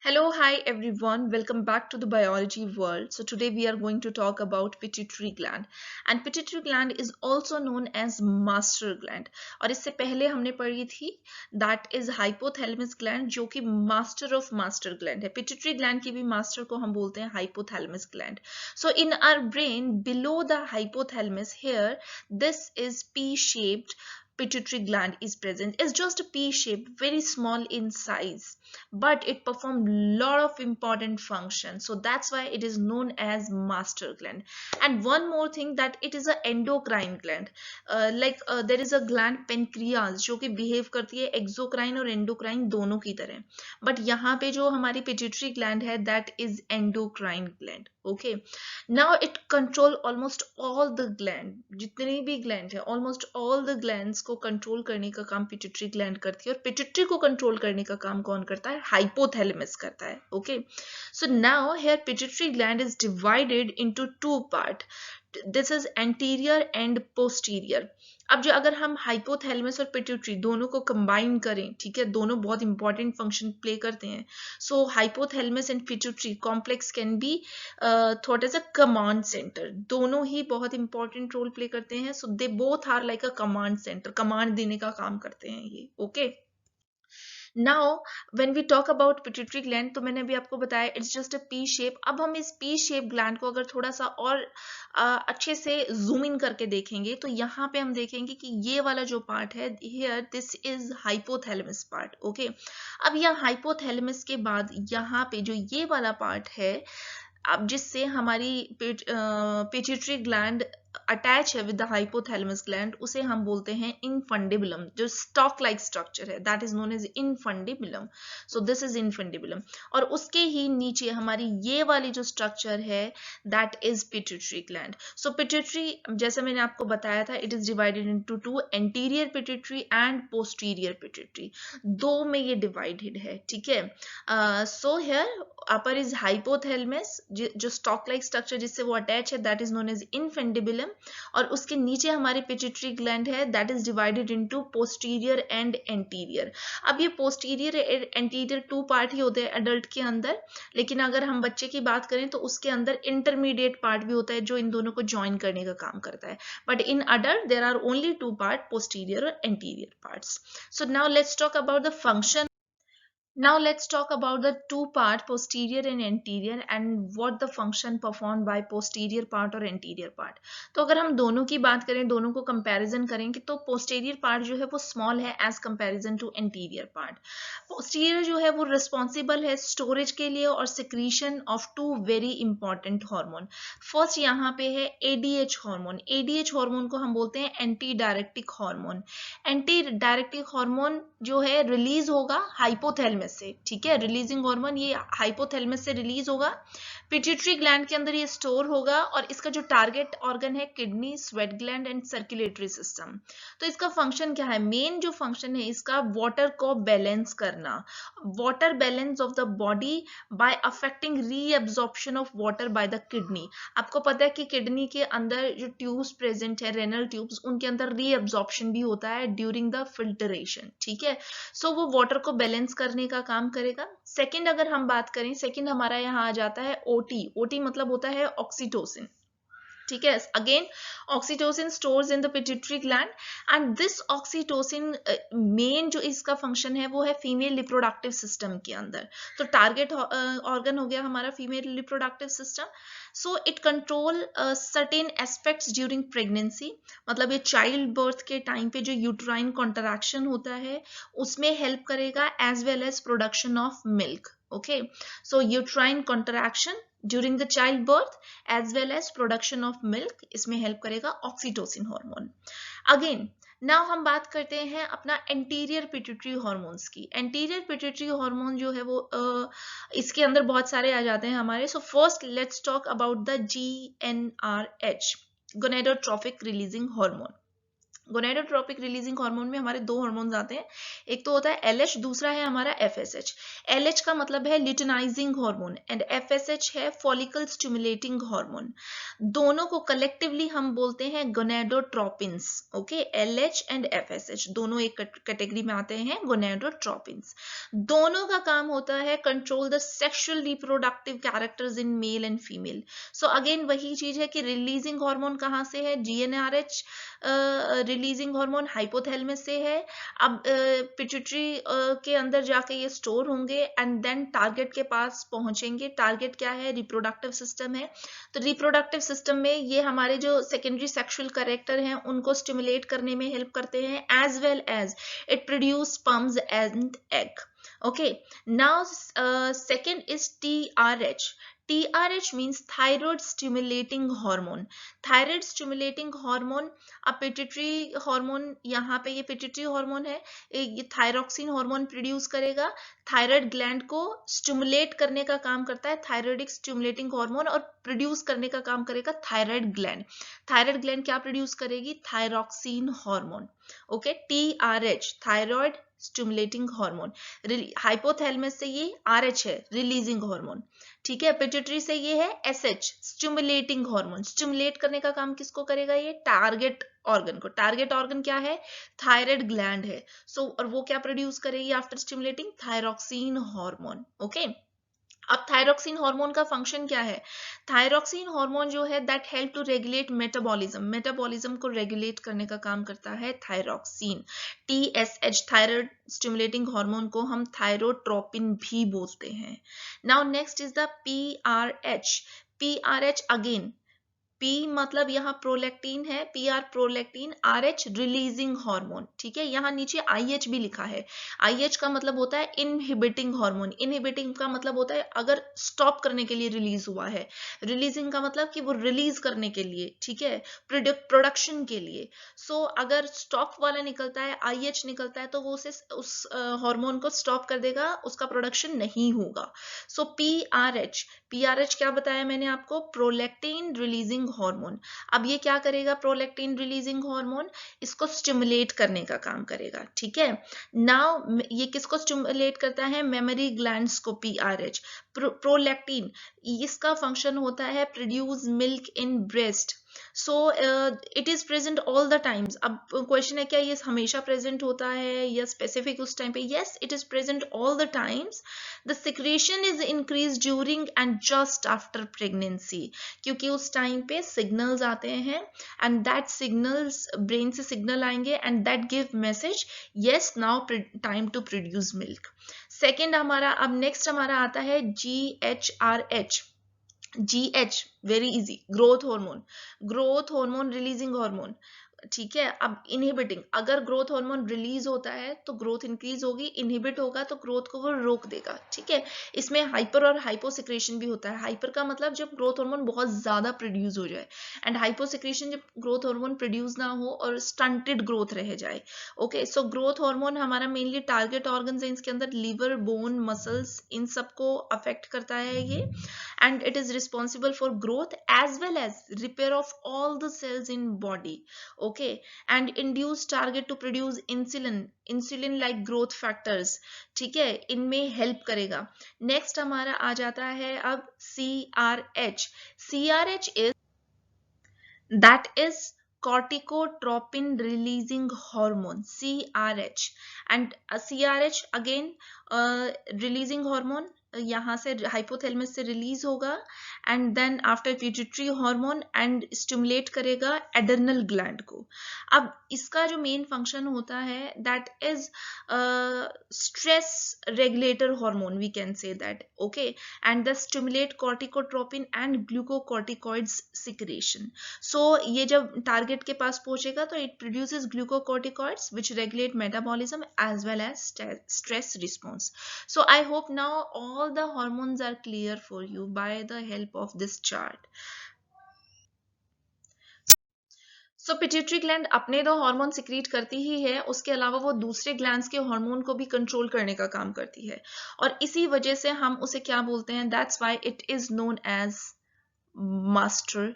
Hello, hi everyone. Welcome back to the biology world. So today we are going to talk about pituitary gland, and pituitary gland is also known as master gland. और इससे पहले हमने पढ़ी थी that is hypothalamus gland जो कि master of master gland है. Pituitary gland की भी master को हम बोलते हैं hypothalamus gland. So in our brain below the hypothalamus here this is P-shaped pituitary gland is present. It's just a P shape, very small in size, but it performs lot of important functions, so that's why it is known as master gland. And one more thing, that it is a endocrine gland. There is a gland pancreas जो कि behave करती है exocrine और endocrine दोनों की तरह, but यहाँ पे जो हमारी pituitary gland है that is endocrine gland. Okay, now it control almost all the gland, जितने भी gland है almost all the glands को कंट्रोल करने का काम पिट्यूटरी ग्लैंड करती है, और पिट्यूटरी को कंट्रोल करने का काम कौन करता है? हाइपोथैलेमस करता है. Okay, so now here pituitary gland is divided into two part. This is anterior and posterior. अब जो अगर हम हाइपोथैलेमस और पिट्यूटरी दोनों को कंबाइन करें, ठीक है, दोनों बहुत इंपॉर्टेंट फंक्शन प्ले करते हैं. So hypothalamus and pituitary complex can be thought as a command centre. दोनों ही बहुत इंपॉर्टेंट रोल प्ले करते हैं. So they both are like a command centre, command देने का काम करते हैं ये. Okay, now when we talk about pituitary gland, तो मैंने अभी आपको बताया it's just a P shape. अब हम इस पी शेप ग्लैंड को अगर थोड़ा सा और अच्छे से जूम इन करके देखेंगे तो यहाँ पे हम देखेंगे कि ये वाला जो पार्ट है here this is hypothalamus part. Okay, अब यहाँ हाइपोथैलेमस के बाद यहाँ पे जो ये वाला पार्ट है, अब जिससे हमारी पिट्यूटरी ग्लैंड अटैच है विद द हाइपोथैलेमस ग्लैंड, उसे हम बोलते हैं इनफंडिबुलम. जो स्टॉक लाइक स्ट्रक्चर है that is known as infundibulum. So this is infundibulum. और उसके ही नीचे हमारी ये वाली जो स्ट्रक्चर है that is pituitary gland. So pituitary, जैसे मैंने आपको बताया था, it is divided into two, anterior pituitary and posterior pituitary. दो में ये डिवाइडेड है. ठीक है, so here upper is hypothalamus, जो स्टॉक लाइक स्ट्रक्चर जिससे वो अटैच है that is known as infundibulum, और उसके नीचे हमारी पिट्यूटरी ग्लैंड है that is divided into posterior and anterior. अब ये पोस्टीरियर एंटीरियर टू पार्ट ही होते हैं एडल्ट के अंदर, लेकिन अगर हम बच्चे की बात करें तो उसके अंदर इंटरमीडिएट पार्ट भी होता है जो इन दोनों को ज्वाइन करने का काम करता है. But in adult there are only two part, posterior और anterior parts. So now let's talk about the function. Now let's talk about the two part, posterior and anterior, and what the function performed by posterior part और anterior part. तो अगर हम दोनों की बात करें, दोनों को कंपैरिजन करेंगे, तो posterior part जो है वो small है as comparison to anterior part. Posterior जो है वो responsible है storage के लिए और secretion of two very important hormone. First यहाँ पे है ADH hormone. ADH hormone को हम बोलते हैं antidiuretic hormone. Antidiuretic hormone जो है रिलीज होगा हाइपोथैलेमस से. ठीक है, रिलीजिंग हार्मोन ये हाइपोथैलेमस से रिलीज होगा, पिट्यूटरी ग्लैंड के अंदर ये स्टोर होगा, और इसका जो टारगेट ऑर्गन है kidney, sweat gland and circulatory system. तो इसका फंक्शन क्या है? मेन जो फंक्शन है इसका वाटर को बैलेंस करना, water balance of the body by affecting reabsorption of water by the kidney. आपको पता है कि किडनी के अंदर जो ट्यूब्स प्रेजेंट है, रेनल ट्यूब्स, उनके अंदर रीअब्जॉर्प्शन भी होता है ड्यूरिंग द फिल्टरेशन. ठीक है, सो वो वाटर को बैलेंस करने का काम करेगा. सेकंड अगर हम बात करें, सेकंड हमारा यहाँ आ जाता है ओटी. ओटी मतलब होता है ऑक्सीटोसिन. ठीक है, again oxytocin stores in the pituitary gland, and this oxytocin main जो इसका फंक्शन है वो है फीमेल रिप्रोडक्टिव सिस्टम के अंदर. तो टारगेट ऑर्गन हो गया हमारा female reproductive system. So it control certain aspects during pregnancy. मतलब ये चाइल्ड बर्थ के टाइम पे जो यूट्राइन कॉन्ट्रैक्शन होता है उसमें हेल्प करेगा, as well as production of milk. Okay, so uterine contraction during the childbirth as well as production of milk, इसमें हेल्प करेगा ऑक्सीटोसिन हार्मोन. अगेन नाउ हम बात करते हैं अपना एंटीरियर पिट्यूटरी हार्मोन्स की. एंटीरियर पिट्यूटरी हार्मोन जो है वो इसके अंदर बहुत सारे आ जाते हैं हमारे. So first let's talk about the GnRH, gonadotropic releasing hormone. Gonadotropic releasing hormone में हमारे दो हार्मोन्स आते हैं, एक तो होता है एलएच, दूसरा है हमारा एफएसएच। एलएच का मतलब है ल्यूटिनाइजिंग हार्मोन एंड एफएसएच है फॉलिकल स्टिमुलेटिंग हार्मोन। दोनों को कलेक्टिवली हम बोलते हैं गोनेडोट्रोपिन्स। ओके, एलएच एंड एफएसएच दोनों एक कैटेगरी में आते हैं, गोनेडोट्रोपिन्स। दोनों का काम होता है control the sexual reproductive characters in male and female. So again वही चीज है कि रिलीजिंग हार्मोन कहाँ से है, जीएनआरएच रिलीजिंग हार्मोन हाइपोथैलेमस से है। अब पिट्यूटरी के अंदर जाके ये स्टोर होंगे एंड देन टारगेट के पास पहुंचेंगे। टारगेट क्या है, रिप्रोडक्टिव सिस्टम है। तो रिप्रोडक्टिव सिस्टम में ये हमारे जो सेकेंडरी सेक्सुअल कैरेक्टर हैं उनको स्टिमुलेट करने में हेल्प करते हैं, as well as it produce sperms and egg. Okay, now second is TRH. TRH means thyroid stimulating hormone. Thyroid stimulating hormone, अब पिट्यूटरी हार्मोन, यहाँ पे ये पिट्यूटरी हार्मोन है, ये थायरोक्सिन हार्मोन प्रोड्यूस करेगा, थायराइड ग्लैंड को स्टिमुलेट करने का काम करता है थायराइडिक स्टिमुलेटिंग हार्मोन, और प्रोड्यूस करने का काम करेगा थायराइड ग्लैंड। थायराइड ग्लैंड क्या प्रोड्यूस करेगी, thyroxine hormone. Okay, TRH thyroid stimulating hormone. Hypothalamus से ये RH है, रिलीजिंग हार्मोन। ठीक है, पिट्यूटरी से ये है SH, स्टिमुलेटिंग हार्मोन। स्टिमुलेट करने का काम किसको करेगा, ये टारगेट ऑर्गन को। टारगेट ऑर्गन क्या है, थायराइड ग्लैंड है। सो और वो क्या प्रोड्यूस करेगी after stimulating, thyroxine hormone. Okay, अब थायरोक्सिन हार्मोन का फंक्शन क्या है, थायरोक्सिन हार्मोन जो है that help to regulate metabolism, metabolism को रेगुलेट करने का काम करता है thyroxine. TSH thyroid stimulating hormone को हम थायरोट्रोपिन भी बोलते हैं। Now next is the PRH। PRH again, P मतलब यहाँ प्रोलैक्टिन है, PR prolactin, RH releasing hormone. ठीक है, यहाँ नीचे IH भी लिखा है। IH का मतलब होता है इनहिबिटिंग हार्मोन। इनहिबिटिंग का मतलब होता है अगर स्टॉप करने के लिए रिलीज हुआ है, रिलीजिंग का मतलब कि वो रिलीज करने के लिए, ठीक है, प्रोडक्शन के लिए। सो अगर स्टॉप वाला निकलता है, IH निकलता है, तो वो उस हार्मोन को स्टॉप कर देगा, उसका प्रोडक्शन नहीं होगा। सो PRH क्या बताया मैंने आपको, प्रोलैक्टिन रिलीजिंग हार्मोन। अब ये क्या करेगा, प्रोलैक्टिन रिलीजिंग हार्मोन इसको स्टिमुलेट करने का काम करेगा। ठीक है, नाउ ये किसको स्टिमुलेट करता है, मेमोरी ग्लैंड्स को। PRH प्रोलैक्टिन, इसका फंक्शन होता है produce milk in breast. So it is present all the times. अब क्वेश्चन है क्या ये हमेशा प्रेजेंट होता है या स्पेसिफिक उस टाइम पे, yes it is present all the times. The secretion is increase during and just after pregnancy, क्योंकि उस टाइम पे सिग्नल्स आते हैं एंड दैट सिग्नल्स, ब्रेन से सिग्नल आएंगे and that give message yes now time to produce milk. Second हमारा, अब next हमारा आता है GHRH। GH very easy, growth hormone, growth hormone releasing hormone. ठीक है, अब इनहिबिटिंग, अगर ग्रोथ हार्मोन रिलीज होता है तो ग्रोथ इंक्रीज होगी, इनहिबिट होगा तो ग्रोथ को वो रोक देगा। ठीक है, इसमें हाइपर और हाइपो सिक्रेशन भी होता है। हाइपर का मतलब जब ग्रोथ हार्मोन बहुत ज्यादा प्रोड्यूस हो जाए, एंड हाइपो सिक्रेशन जब ग्रोथ हार्मोन प्रोड्यूस ना हो और स्टंटेड ग्रोथ रह जाए। ओके, सो ग्रोथ हार्मोन हमारा मेनली टारगेट ऑर्गन है, इसके अंदर लीवर, बोन, मसल्स, इन सबको अफेक्ट करता है ये, and it is responsible for growth as well as repair of all the cells in body. Okay, and induce target to produce insulin like growth factors. ठीक है, इनमें हेल्प करेगा। Next हमारा आ जाता है अब CRH। CRH is, that is corticotropin releasing hormone, CRH। and CRH again releasing hormone, यहाँ से हाइपोथैलेमस से रिलीज होगा and then after pituitary hormone and stimulate करेगा एडर्नल ग्लैंड को। अब इसका जो मेन फंक्शन होता है that is stress regulator hormone, we can say that. Okay, and the stimulate corticotropin and glucocorticoids secretion. So ये जब टारगेट के पास पहुंचेगा तो it produces glucocorticoids which regulate metabolism as well as stress response. So I hope now all the hormones are clear for you by the help of this chart. So pituitary gland अपने दो hormone secrete करती ही है, उसके अलावा वो दूसरे glands के hormone को भी कंट्रोल करने का काम करती है, और इसी वजह से हम उसे क्या बोलते हैं, that's why it is known as master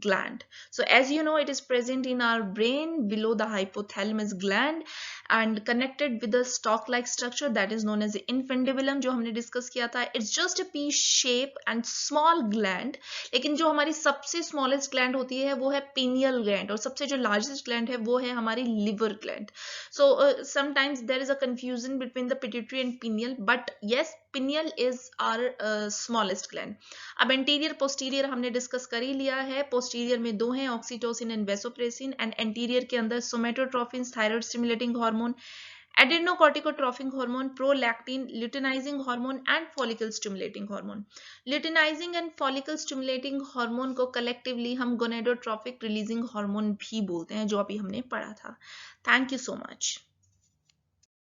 gland. So as you know, it is present in our brain below the hypothalamus gland and connected with a stalk like structure that is known as the infundibulum, जो हमने discuss किया था. It's just a pea shape and small gland. लेकिन जो हमारी सबसे smallest gland होती है वो है pineal gland, और सबसे जो largest gland है वो है हमारी liver gland. So sometimes there is a confusion between the pituitary and pineal, but yes, pineal is our smallest gland. अब एंटीरियर पोस्टीरियर हमने डिस्कस कर ही लिया है. पोस्टीरियर में दो हैं, oxytocin and vasopressin, and anterior के अंदर somatotrophin, thyroid stimulating hormone, adrenocorticotrophic hormone, prolactin, luteinizing hormone and follicle stimulating hormone. Luteinizing and follicle stimulating hormone को कलेक्टिवली हम गोनेडोट्रोफिक रिलीजिंग हार्मोन भी बोलते हैं, जो अभी हमने पढ़ा था. Thank you so much.